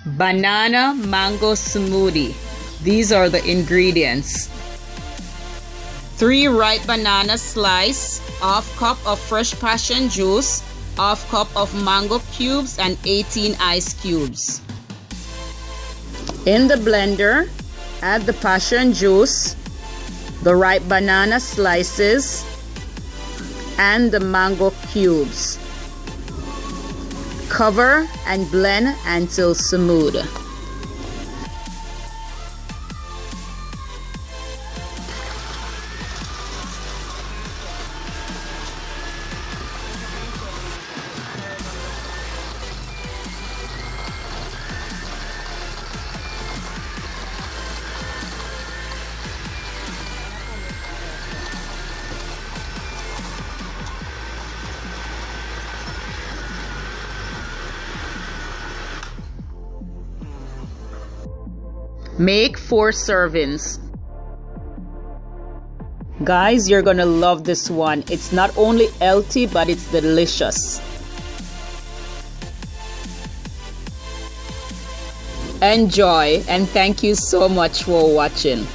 Banana Mango Smoothie. These are the ingredients: 3 ripe banana slice, ½ cup of fresh passion juice, ½ cup of mango cubes, and 18 ice cubes. In the blender, add the passion juice, the ripe banana slices, and the mango cubes. Cover and blend until smooth. Make 4 servings. Guys, you're gonna love this one. It's not only healthy, but it's delicious. Enjoy, and thank you so much for watching.